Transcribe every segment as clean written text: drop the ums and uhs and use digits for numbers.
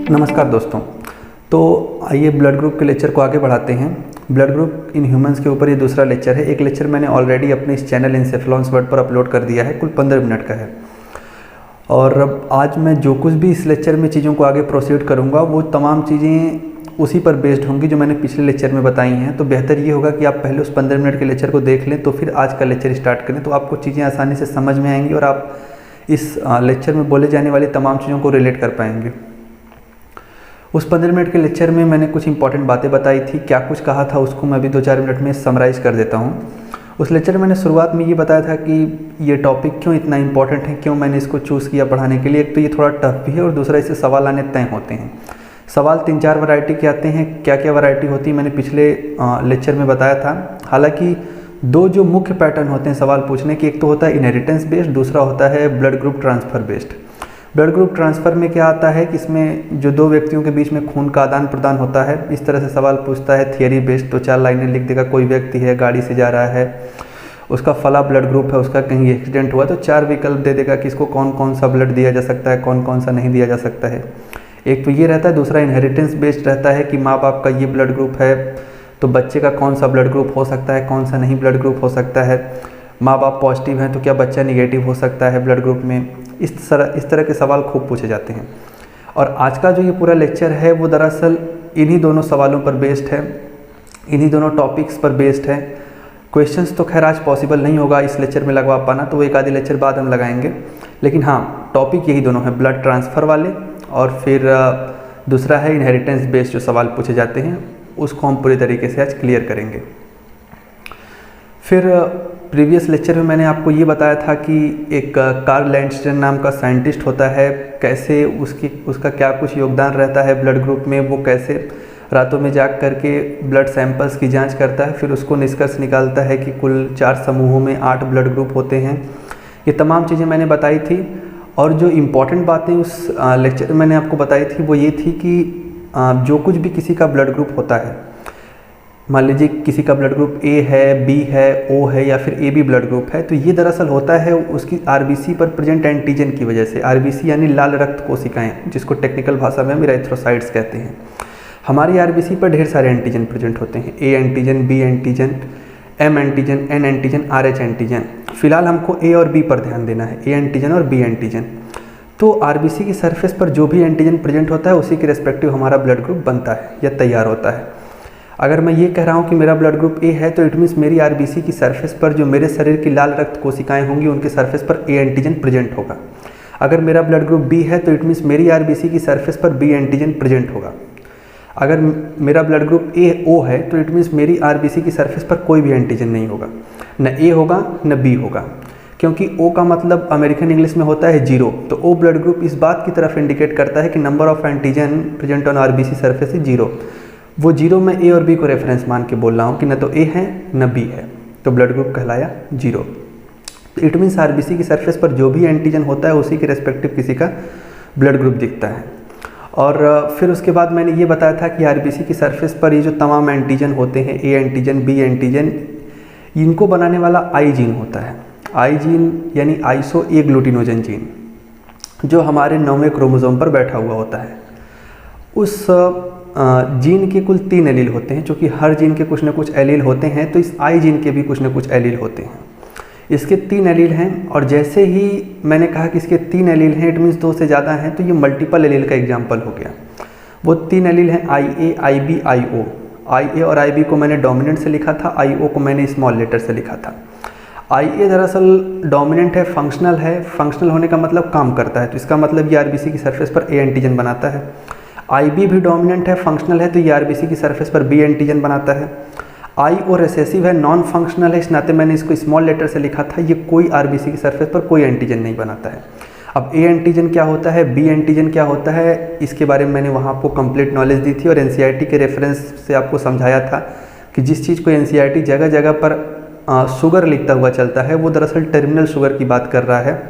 नमस्कार दोस्तों। तो आइए ब्लड ग्रुप के लेक्चर को आगे बढ़ाते हैं। ब्लड ग्रुप इन ह्यूमंस के ऊपर ये दूसरा लेक्चर है। एक लेक्चर मैंने ऑलरेडी अपने इस चैनल एनसेफेलॉन्स वर्ड पर अपलोड कर दिया है, कुल 15 मिनट का है। और अब आज मैं जो कुछ भी इस लेक्चर में चीज़ों को आगे प्रोसीड करूँगा वो तमाम चीज़ें उसी पर बेस्ड होंगी जो मैंने पिछले लेक्चर में बताई हैं। तो बेहतर ये होगा कि आप पहले उस 15 मिनट के लेक्चर को देख लें, तो फिर आज का लेक्चर स्टार्ट करें, तो आपको चीज़ें आसानी से समझ में आएंगी और आप इस लेक्चर में बोले जाने वाली तमाम चीज़ों को रिलेट कर पाएंगे। उस 15 मिनट के लेक्चर में मैंने कुछ इंपॉर्टेंट बातें बताई थी, क्या कुछ कहा था उसको मैं अभी 2-4 मिनट में समराइज़ कर देता हूँ। उस लेक्चर में मैंने शुरुआत में ये बताया था कि ये टॉपिक क्यों इतना इंपॉर्टेंट है, क्यों मैंने इसको चूज़ किया पढ़ाने के लिए। एक तो ये थोड़ा टफ भी है और दूसरा इससे सवाल आने तय होते हैं। सवाल 3-4 वैरायटी के आते हैं। क्या क्या वैरायटी होती है मैंने पिछले लेक्चर में बताया था। हालांकि दो जो मुख्य पैटर्न होते हैं सवाल पूछने के, एक तो होता है इनहेरिटेंस बेस्ड, दूसरा होता है blood group transfer based. Blood group transfer में क्या आता है कि इसमें जो दो व्यक्तियों के बीच में खून का आदान प्रदान होता है, इस तरह से सवाल पूछता है। थियरी बेस्ड 2-4 लाइनें लिख देगा। कोई व्यक्ति है, गाड़ी से जा रहा है, उसका फला ब्लड ग्रुप है, उसका कहीं एक्सीडेंट हुआ तो 4 विकल्प दे देगा कि इसको कौन कौन सा ब्लड दिया जा सकता है, कौन कौन सा नहीं दिया जा सकता है। एक तो ये रहता है। दूसरा इनहेरिटेंस बेस्ड रहता है कि माँ बाप का ये ब्लड ग्रुप है तो बच्चे का कौन सा ब्लड ग्रुप हो सकता है, कौन सा नहीं ब्लड ग्रुप हो सकता है। माँ बाप पॉजिटिव हैं तो क्या बच्चा निगेटिव हो सकता है ब्लड ग्रुप में। इस तरह के सवाल खूब पूछे जाते हैं। और आज का जो ये पूरा लेक्चर है वो दरअसल इन्हीं दोनों सवालों पर बेस्ड है, इन्हीं दोनों टॉपिक्स पर बेस्ड है। क्वेश्चंस तो खैर आज पॉसिबल नहीं होगा इस लेक्चर में लगवा पाना, तो वो एक आधे लेक्चर बाद हम लगाएंगे। लेकिन हाँ, टॉपिक यही दोनों हैं, ब्लड ट्रांसफ़र वाले और फिर दूसरा है इनहेरिटेंस बेस्ड जो सवाल पूछे जाते हैं, उसको हम पूरी तरीके से आज क्लियर करेंगे। फिर प्रीवियस लेक्चर में मैंने आपको ये बताया था कि एक कार्ल लैंडस्टेन नाम का साइंटिस्ट होता है, कैसे उसका क्या कुछ योगदान रहता है ब्लड ग्रुप में। वो कैसे रातों में जाग करके ब्लड सैंपल्स की जांच करता है, फिर उसको निष्कर्ष निकालता है कि कुल 4 समूहों में 8 ब्लड ग्रुप होते हैं। ये तमाम चीज़ें मैंने बताई थी। और जो इम्पॉर्टेंट बातें उस लेक्चर में मैंने आपको बताई थी वो ये थी कि जो कुछ भी किसी का ब्लड ग्रुप होता है, मान लीजिए किसी का ब्लड ग्रुप ए है, बी है, ओ है या फिर ए बी ब्लड ग्रुप है, तो ये दरअसल होता है उसकी आरबीसी पर प्रेजेंट एंटीजन की वजह से। आरबीसी यानी लाल रक्त कोशिकाएं, जिसको टेक्निकल भाषा में हम इरेथ्रोसाइट्स कहते हैं। हमारी आरबीसी पर ढेर सारे एंटीजन प्रेजेंट होते हैं, A antigen, B antigen, M antigen, N antigen, RH antigen. फिलहाल हमको ए और बी पर ध्यान देना है, ए एंटीजन और बी एंटीजन। तो आरबीसी की सरफेस पर जो भी एंटीजन प्रेजेंट होता है उसी के रेस्पेक्टिव हमारा ब्लड ग्रुप बनता है या तैयार होता है। अगर मैं ये कह रहा हूँ कि मेरा ब्लड ग्रुप ए है तो इट मीन्स मेरी आरबीसी की सरफेस पर जो मेरे शरीर की लाल रक्त कोशिकाएं होंगी उनके सरफेस पर ए एंटीजन प्रेजेंट होगा। अगर मेरा ब्लड ग्रुप बी है तो इट मीन्स मेरी आरबीसी की सरफेस पर बी एंटीजन प्रेजेंट होगा। अगर मेरा ब्लड ग्रुप ए ओ है तो इट मीन्स मेरी आरबीसी की सरफेस पर कोई भी एंटीजन नहीं होगा, न ए होगा न बी होगा, क्योंकि ओ का मतलब अमेरिकन इंग्लिश में होता है 0। तो ओ ब्लड ग्रुप इस बात की तरफ इंडिकेट करता है कि number of antigen present on RBC surface is 0। वो 0 में ए और बी को रेफरेंस मान के बोल रहा हूँ कि न तो ए है न बी है, तो ब्लड ग्रुप कहलाया 0। तो इट मीन्स आरबीसी की सरफेस पर जो भी एंटीजन होता है उसी के रेस्पेक्टिव किसी का ब्लड ग्रुप दिखता है। और फिर उसके बाद मैंने ये बताया था कि आरबीसी की सरफेस पर ये जो तमाम एंटीजन होते हैं, ए एंटीजन, बी एंटीजन, इनको बनाने वाला आई जीन होता है। आई जीन यानी आइसो ए ग्लूटिनोजन जीन, जो हमारे 9वें क्रोमोसोम पर बैठा हुआ होता है। उस जीन के कुल 3 एलील होते हैं, क्योंकि हर जीन के कुछ न कुछ एलील होते हैं, तो इस आई जीन के भी कुछ न कुछ एलील होते हैं। इसके 3 एलील हैं, और जैसे ही मैंने कहा कि इसके 3 एलील हैं, इट मीन्स 2 से ज़्यादा हैं, तो ये मल्टीपल एलील का एग्जाम्पल हो गया। वो 3 एलील हैं IA, IB, IO। IA और IB को मैंने डोमिनेंट से लिखा था, IO को मैंने स्मॉल लेटर से लिखा था। IA दरअसल डोमिनेंट है, फंक्शनल है। फंक्शनल होने का मतलब काम करता है, तो इसका मतलब ये आरबीसी की सरफेस पर ए एंटीजन बनाता है। IB भी डोमिनेंट है, फंक्शनल है, तो ये आरबीसी की सरफेस पर बी एंटीजन बनाता है। IO रिसेसिव है, नॉन फंक्शनल है, इस नाते मैंने इसको स्मॉल लेटर से लिखा था। ये कोई आरबीसी की सरफेस पर कोई एंटीजन नहीं बनाता है। अब ए एंटीजन क्या होता है, बी एंटीजन क्या होता है, इसके बारे में मैंने वहाँ आपको कंप्लीट नॉलेज दी थी और एनसीईआरटी के रेफरेंस से आपको समझाया था कि जिस चीज़ को एनसीईआरटी जगह जगह पर शुगर लिखता हुआ चलता है वो दरअसल टर्मिनल शुगर की बात कर रहा है।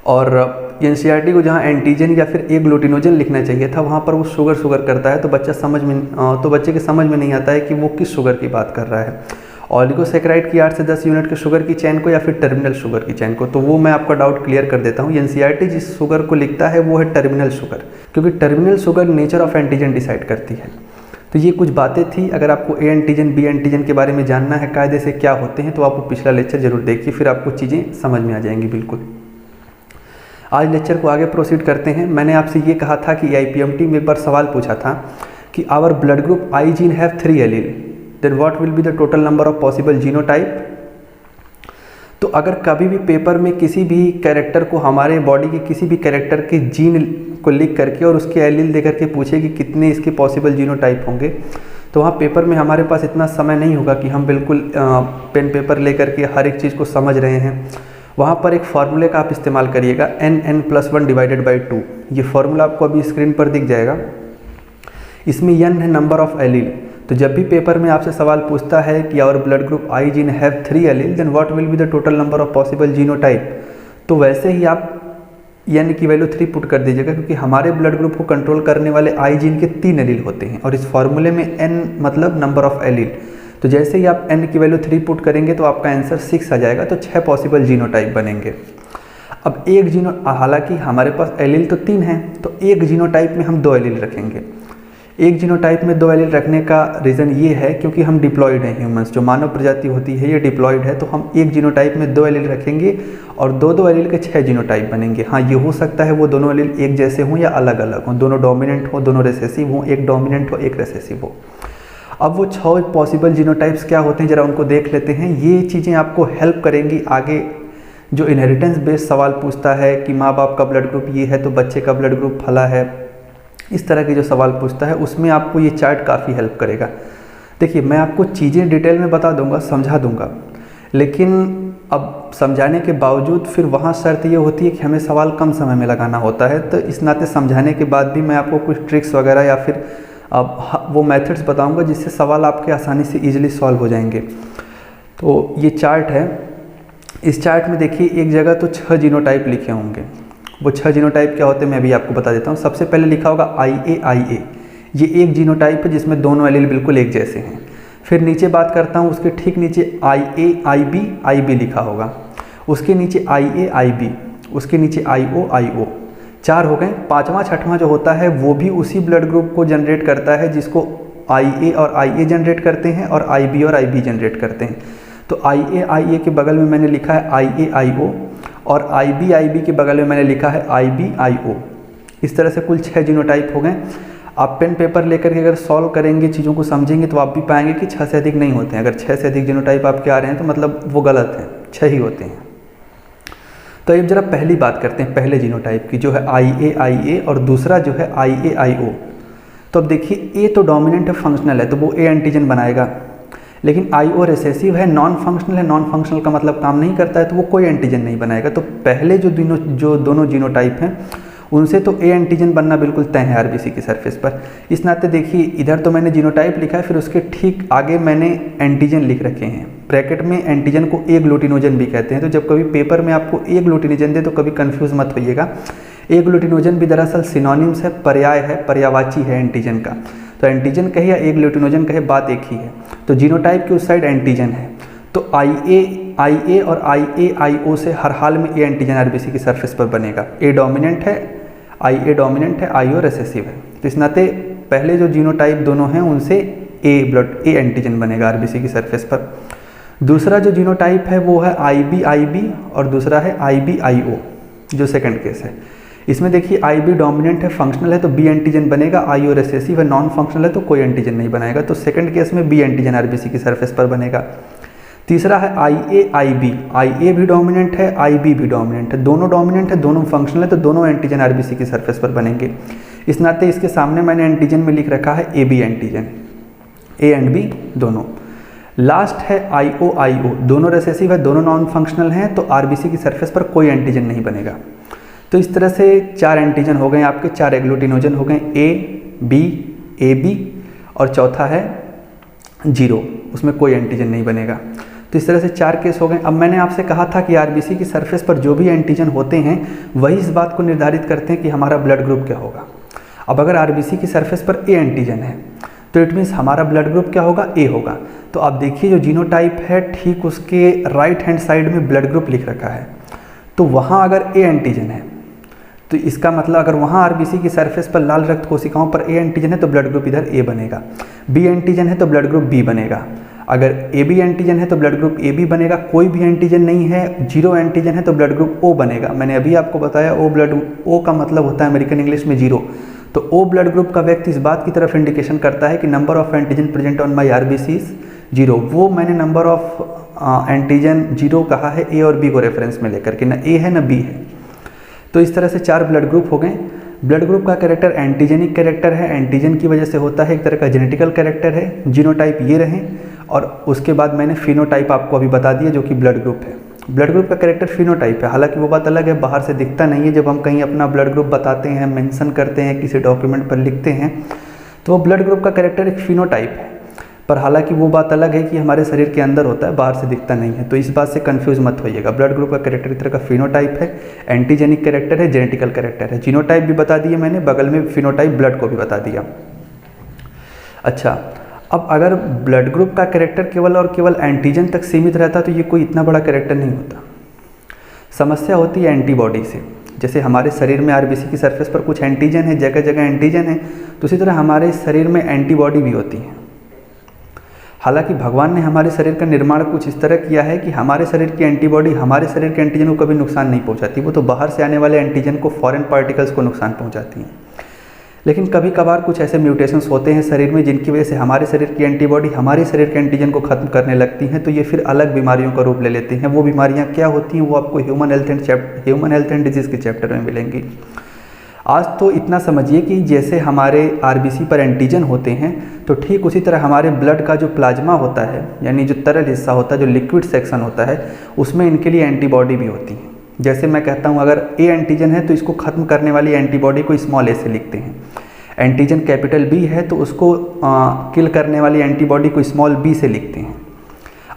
और एनसीईआरटी को जहाँ एंटीजन या फिर ए ग्लूटिनोजन लिखना चाहिए था वहाँ पर वो शुगर करता है, तो बच्चे के समझ में नहीं आता है कि वो किस शुगर की बात कर रहा है। ऑलिगोसैकेराइड की 8 से 10 यूनिट के शुगर की चेन को या फिर टर्मिनल शुगर की चेन को, तो वो मैं आपका डाउट क्लियर कर देता हूँ। एनसीईआरटी जिस शुगर को लिखता है वो है टर्मिनल शुगर, क्योंकि terminal sugar nature of antigen decide करती है। तो ये कुछ बातें थी। अगर आपको ए एंटीजन बी एंटीजन के बारे में जानना है कायदे से क्या होते हैं, तो आप वो पिछला लेक्चर जरूर देखिए, फिर आपको चीज़ें समझ में आ जाएंगी बिल्कुल। आज लेक्चर को आगे प्रोसीड करते हैं। मैंने आपसे ये कहा था कि आईपीएमटी में एक बार सवाल पूछा था कि our blood group I gene have 3 allele, then what will be the total number of possible genotype. तो अगर कभी भी पेपर में किसी भी कैरेक्टर को, हमारे बॉडी के किसी भी कैरेक्टर के जीन को लिख करके और उसके एलील दे करके पूछे कि कितने इसके पॉसिबल जीनोटाइप होंगे, तो वहाँ पेपर में हमारे पास इतना समय नहीं होगा कि हम बिल्कुल पेन पेपर ले करके हर एक चीज़ को समझ रहे हैं। वहाँ पर एक फार्मूले का आप इस्तेमाल करिएगा, n+1 डिवाइडेड बाई 2। ये फार्मूला आपको अभी स्क्रीन पर दिख जाएगा। इसमें n है नंबर ऑफ एलील। तो जब भी पेपर में आपसे सवाल पूछता है कि our blood group I gene have 3 allele, then what will be the total number of possible genotype, तो वैसे ही आप n की वैल्यू 3 पुट कर दीजिएगा, क्योंकि हमारे ब्लड ग्रुप को कंट्रोल करने वाले आई जीन के 3 एलील होते हैं और इस फार्मूले में n मतलब नंबर ऑफ एलील। तो जैसे ही आप n की वैल्यू 3 पुट करेंगे तो आपका आंसर 6 आ जाएगा, तो 6 पॉसिबल जीनोटाइप बनेंगे। अब एक हालांकि हमारे पास एलील तो 3 हैं, तो एक जीनोटाइप में हम 2 एलील रखेंगे। एक जीनोटाइप में 2 एलील रखने का रीज़न ये है क्योंकि हम डिप्लॉयड हैं, ह्यूमंस जो मानव प्रजाति होती है ये डिप्लॉयड है, तो हम एक जीनोटाइप में 2 एलील रखेंगे और 2 एलील के 6 जीनोटाइप बनेंगे। हाँ, ये हो सकता है वो दोनों एलील एक जैसे हों या अलग अलग हों, दोनों डोमिनेंट हो, दोनों रिसेसिव हों, एक डोमिनेंट हो एक रिसेसिव हो। अब वो 6 पॉसिबल जीनोटाइप्स क्या होते हैं जरा उनको देख लेते हैं। ये चीज़ें आपको हेल्प करेंगी आगे जो इनहेरिटेंस बेस्ड सवाल पूछता है कि माँ बाप का ब्लड ग्रुप ये है तो बच्चे का ब्लड ग्रुप फला है, इस तरह के जो सवाल पूछता है उसमें आपको ये चार्ट काफ़ी हेल्प करेगा। देखिए, मैं आपको चीज़ें डिटेल में बता दूंगा, समझा दूंगा, लेकिन अब समझाने के बावजूद फिर वहाँ शर्त ये होती है कि हमें सवाल कम समय में लगाना होता है। तो इस नाते समझाने के बाद भी मैं आपको कुछ ट्रिक्स वगैरह या फिर वो मेथड्स बताऊंगा जिससे सवाल आपके आसानी से ईजिली सॉल्व हो जाएंगे। तो ये चार्ट है। इस चार्ट में देखिए एक जगह तो 6 जीनोटाइप लिखे होंगे। वो 6 जीनोटाइप क्या होते हैं मैं भी आपको बता देता हूँ। सबसे पहले लिखा होगा IA, ये एक जीनोटाइप है जिसमें दोनों एलील बिल्कुल एक जैसे हैं। फिर नीचे बात करता हूँ, उसके ठीक नीचे IB लिखा होगा, उसके नीचे IB, उसके नीचे IO। 4 हो गए। 5वां 6वां जो होता है वो भी उसी ब्लड ग्रुप को जनरेट करता है जिसको IA और IA जनरेट करते हैं और IB और IB जनरेट करते हैं। तो IA के बगल में मैंने लिखा है IO और IB के बगल में मैंने लिखा है IO। इस तरह से कुल 6 जीनोटाइप हो गए। आप पेन पेपर लेकर के अगर सॉल्व करेंगे, चीज़ों को समझेंगे, तो आप भी पाएंगे कि 6 से अधिक नहीं होते हैं। अगर 6 से अधिक जीनोटाइप आपके आ रहे हैं तो मतलब वो गलत है, 6 ही होते हैं। तो अब जरा पहली बात करते हैं पहले जीनोटाइप की, जो है IA और दूसरा जो है IO। तो अब देखिए, ए तो डोमिनेंट है, फंक्शनल है, तो वो ए एंटीजन बनाएगा, लेकिन IO रिसेसिव है, नॉन फंक्शनल है। नॉन फंक्शनल का मतलब काम नहीं करता है, तो वो कोई एंटीजन नहीं बनाएगा। तो पहले जो दोनों जीनोटाइप हैं उनसे तो ए एंटीजन बनना बिल्कुल तय है आरबीसी की सरफेस पर। इस नाते देखिए, इधर तो मैंने जीनोटाइप लिखा है, फिर उसके ठीक आगे मैंने एंटीजन लिख रखे हैं ब्रैकेट में। एंटीजन को ए ग्लूटिनोजन भी कहते हैं। तो जब कभी पेपर में आपको ए ग्लूटिनोजन दे तो कभी कंफ्यूज मत होइएगा। ए ग्लूटिनोजन भी दरअसल सिनोनिम्स है, पर्याय है, पर्यायवाची है एंटीजन का। तो एंटीजन कहे या ए ग्लूटिनोजन कहे, बात एक ही है। तो जीनोटाइप के उस साइड एंटीजन है, तो IA और IO से हर हाल में ए एंटीजन आरबीसी की सरफेस पर बनेगा। ए डोमिनेंट है, IA डोमिनेंट है, IO रिसेसिव है। तो इस नाते पहले जो जीनोटाइप दोनों हैं उनसे ए एंटीजन बनेगा आरबीसी की सरफेस पर। दूसरा जो जीनोटाइप है वो है IB और दूसरा है IBIO, जो सेकंड केस है। इसमें देखिए IB डोमिनेंट है, फंक्शनल है, तो बी एंटीजन बनेगा। IO रिसेसिव है, नॉन फंक्शनल है, तो कोई एंटीजन नहीं बनाएगा। तो सेकंड केस में बी एंटीजन आरबीसी की सरफेस पर बनेगा। तीसरा है IA भी डोमिनेंट है, IB भी डोमिनेंट है, दोनों डोमिनेंट है, दोनों फंक्शनल है, तो दोनों एंटीजन आरबीसी की सरफेस पर बनेंगे। इस नाते इसके सामने मैंने एंटीजन में लिख रखा है AB antigen, A and B दोनों। लास्ट है IO, दोनों रिसेसिव है, दोनों नॉन फंक्शनल हैं, तो आरबीसी की सरफेस पर कोई एंटीजन नहीं बनेगा। तो इस तरह से 4 एंटीजन हो गए आपके, 4 एग्लूटिनोजन हो गए, A, B, AB और चौथा है 0, उसमें कोई एंटीजन नहीं बनेगा। तो इस तरह से 4 केस हो गए। अब मैंने आपसे कहा था कि आरबीसी की सरफेस पर जो भी एंटीजन होते हैं वही इस बात को निर्धारित करते हैं कि हमारा ब्लड ग्रुप क्या होगा। अब अगर आरबीसी की सरफेस पर ए एंटीजन है तो इट मीन्स हमारा ब्लड ग्रुप क्या होगा, ए होगा। तो आप देखिए जो जीनोटाइप है ठीक उसके राइट हैंड साइड में ब्लड ग्रुप लिख रखा है, तो वहाँ अगर ए एंटीजन है तो इसका मतलब अगर वहाँ आरबीसी की सरफेस पर लाल रक्त कोशिकाओं पर ए एंटीजन है तो ब्लड ग्रुप इधर ए बनेगा, बी एंटीजन है तो ब्लड ग्रुप बी बनेगा, अगर ए बी एंटीजन है तो ब्लड ग्रुप ए बी बनेगा, कोई भी एंटीजन नहीं है, जीरो एंटीजन है तो ब्लड ग्रुप ओ बनेगा। मैंने अभी आपको बताया ओ का मतलब होता है अमेरिकन इंग्लिश में जीरो। तो ओ ब्लड ग्रुप का व्यक्ति इस बात की तरफ इंडिकेशन करता है कि number of antigen present on my RBC is zero. वो मैंने नंबर ऑफ एंटीजन जीरो कहा है ए और बी को रेफरेंस में लेकर के, ना ए है ना बी है। तो इस तरह से 4 ब्लड ग्रुप हो गए। ब्लड ग्रुप का कैरेक्टर एंटीजेनिक कैरेक्टर है, एंटीजन की वजह से होता है, एक तरह का जेनेटिकल कैरेक्टर है। जीनोटाइप ये रहे और उसके बाद मैंने फिनोटाइप आपको अभी बता दिया जो कि ब्लड ग्रुप है। ब्लड ग्रुप का कैरेक्टर फिनोटाइप है, हालांकि वो बात अलग है, बाहर से दिखता नहीं है। जब हम कहीं अपना ब्लड ग्रुप बताते हैं, मेंशन करते हैं, किसी डॉक्यूमेंट पर लिखते हैं, तो वो ब्लड ग्रुप का कैरेक्टर एक फिनोटाइप है, पर हालांकि वो बात अलग है कि हमारे शरीर के अंदर होता है, बाहर से दिखता नहीं है। तो इस बात से कंफ्यूज मत होइएगा। ब्लड ग्रुप का कैरेक्टर एक तरह का फिनोटाइप है, एंटीजेनिक कैरेक्टर है, जेनेटिकल कैरेक्टर है। जीनोटाइप भी बता दिए मैंने, बगल में फिनोटाइप ब्लड को भी बता दिया। अच्छा, अब अगर ब्लड ग्रुप का कैरेक्टर केवल और केवल एंटीजन तक सीमित रहता तो ये कोई इतना बड़ा कैरेक्टर नहीं होता। समस्या होती है एंटीबॉडी से। जैसे हमारे शरीर में आरबीसी की सरफेस पर कुछ एंटीजन है, जगह जगह एंटीजन है, तो उसी तरह हमारे शरीर में एंटीबॉडी भी होती है। हालांकि भगवान ने हमारे शरीर का निर्माण कुछ इस तरह किया है कि हमारे शरीर की एंटीबॉडी हमारे शरीर के एंटीजन को कभी नुकसान नहीं पहुंचाती, वो तो बाहर से आने वाले एंटीजन को, फॉरेन पार्टिकल्स को नुकसान पहुंचाती हैं। लेकिन कभी कभार कुछ ऐसे म्यूटेशंस होते हैं शरीर में जिनकी वजह से हमारे शरीर की एंटीबॉडी हमारे शरीर के एंटीजन को खत्म करने लगती हैं, तो ये फिर अलग बीमारियों का रूप ले लेती हैं। वो बीमारियां क्या होती हैं वो आपको ह्यूमन हेल्थ एंड डिजीज़ के चैप्टर में मिलेंगी। आज तो इतना समझिए कि जैसे हमारे आरबीसी पर एंटीजन होते हैं, तो ठीक उसी तरह हमारे ब्लड का जो प्लाज्मा होता है, यानी जो तरल हिस्सा होता है, जो लिक्विड सेक्शन होता है, उसमें इनके लिए एंटीबॉडी भी होती है। जैसे मैं कहता हूँ अगर ए एंटीजन है तो इसको ख़त्म करने वाली एंटीबॉडी को स्मॉल ए से लिखते हैं। एंटीजन कैपिटल बी है तो उसको किल करने वाली एंटीबॉडी को स्मॉल बी से लिखते हैं।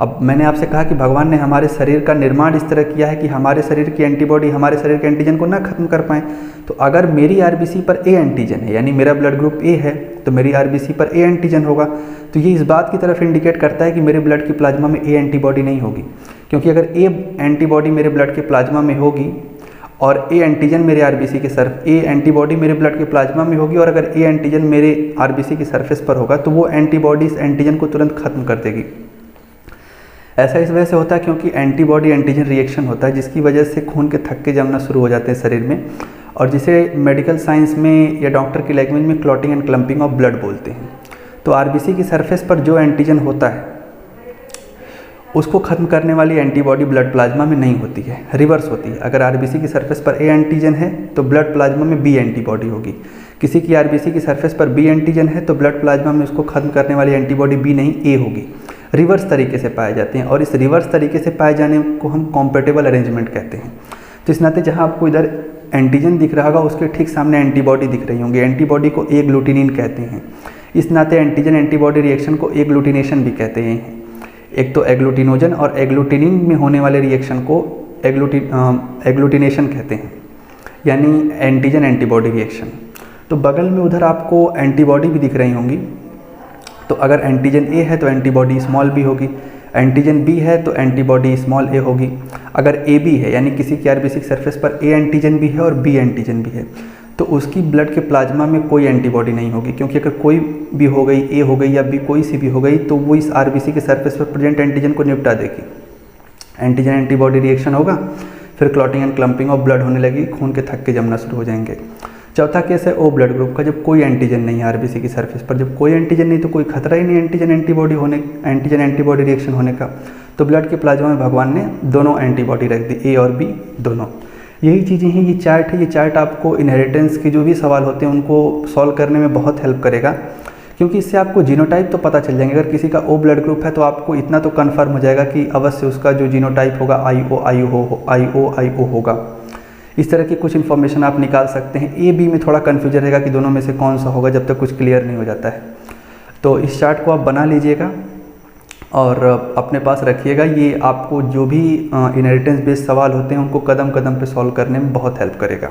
अब मैंने आपसे कहा कि भगवान ने हमारे शरीर का निर्माण इस तरह किया है कि हमारे शरीर की एंटीबॉडी हमारे शरीर के एंटीजन को ना खत्म कर पाएँ। तो अगर मेरी आरबीसी पर ए एंटीजन है, यानी मेरा ब्लड ग्रुप ए है, तो मेरी आरबीसी पर ए एंटीजन होगा, तो ये इस बात की तरफ इंडिकेट करता है कि मेरे ब्लड की प्लाज्मा में ए एंटीबॉडी नहीं होगी। क्योंकि अगर ए एंटीबॉडी मेरे ब्लड के प्लाज्मा में होगी और ए एंटीजन मेरे आरबीसी के ए एंटीबॉडी मेरे ब्लड के प्लाज्मा में होगी और अगर ए एंटीजन मेरे आरबीसी की सरफेस पर होगा, तो वो एंटीबॉडी इस एंटीजन को तुरंत खत्म कर देगी। ऐसा इस वजह से होता है क्योंकि एंटीबॉडी एंटीजन रिएक्शन होता है, जिसकी वजह से खून के थक्के जमना शुरू हो जाते हैं शरीर में, और जिसे मेडिकल साइंस में या डॉक्टर की लैंग्वेज में clotting and clumping of blood बोलते हैं। तो आरबीसी की सरफेस पर जो एंटीजन होता है उसको खत्म करने वाली एंटीबॉडी ब्लड प्लाज्मा में नहीं होती है, रिवर्स होती है। अगर आरबीसी की सरफेस पर ए एंटीजन है तो ब्लड प्लाज्मा में बी एंटीबॉडी होगी। किसी की आरबीसी की सरफेस पर बी एंटीजन है तो ब्लड प्लाज्मा में उसको खत्म करने वाली एंटीबॉडी बी नहीं ए होगी। रिवर्स तरीके से पाए जाते हैं, और इस रिवर्स तरीके से पाए जाने को हम कॉम्पेटेबल अरेंजमेंट कहते हैं। तो इस नाते जहाँ आपको इधर एंटीजन दिख रहा होगा उसके ठीक सामने एंटीबॉडी दिख रही होंगी। एंटीबॉडी को एग्लूटिनिन कहते हैं। इस नाते एंटीजन एंटीबॉडी रिएक्शन को एग्लूटिनेशन भी कहते हैं। एक तो एग्लूटिनोजन और एग्लूटिनिन में होने वाले रिएक्शन को एग्लूटिनेशन कहते हैं, यानी एंटीजन एंटीबॉडी रिएक्शन। तो बगल में उधर आपको एंटीबॉडी भी दिख रही होंगी। तो अगर एंटीजन ए है तो एंटीबॉडी स्मॉल बी होगी, एंटीजन बी है तो एंटीबॉडी स्मॉल ए होगी। अगर ए बी है, यानी किसी की आरबीसी सरफेस पर ए एंटीजन भी है और बी एंटीजन भी है, तो उसकी ब्लड के प्लाज्मा में कोई एंटीबॉडी नहीं होगी। क्योंकि अगर कोई भी हो गई, ए हो गई या बी कोई सी भी हो गई, तो वो इस आरबीसी के सरफेस पर प्रेजेंट एंटीजन को निपटा देगी। एंटीजन एंटीबॉडी रिएक्शन होगा, फिर clotting and clumping of blood होने लगी, खून के थक्के जमना शुरू हो जाएंगे। चौथा केस है ओ ब्लड ग्रुप का, जब कोई एंटीजन नहीं है आरबीसी की सरफेस पर। जब कोई एंटीजन नहीं तो कोई खतरा ही नहीं एंटीजन एंटीबॉडी रिएक्शन होने का, तो ब्लड के प्लाज्मा में भगवान ने दोनों एंटीबॉडी रख दी, ए और बी दोनों। यही चीज़ें हैं, ये चार्ट है। ये चार्ट आपको इनहेरिटेंस के जो भी सवाल होते हैं उनको सॉल्व करने में बहुत हेल्प करेगा, क्योंकि इससे आपको जीनोटाइप तो पता चल जाएंगे। अगर किसी का ओ ब्लड ग्रुप है तो आपको इतना तो कन्फर्म हो जाएगा कि अवश्य उसका जो जीनोटाइप होगा IO होगा। इस तरह की कुछ इन्फॉर्मेशन आप निकाल सकते हैं। ए बी में थोड़ा कन्फ्यूजन रहेगा कि दोनों में से कौन सा होगा, जब तक कुछ क्लियर नहीं हो जाता है। तो इस चार्ट को आप बना लीजिएगा और अपने पास रखिएगा। ये आपको जो भी इनहेरिटेंस बेस्ड सवाल होते हैं उनको कदम कदम पे सॉल्व करने में बहुत हेल्प करेगा।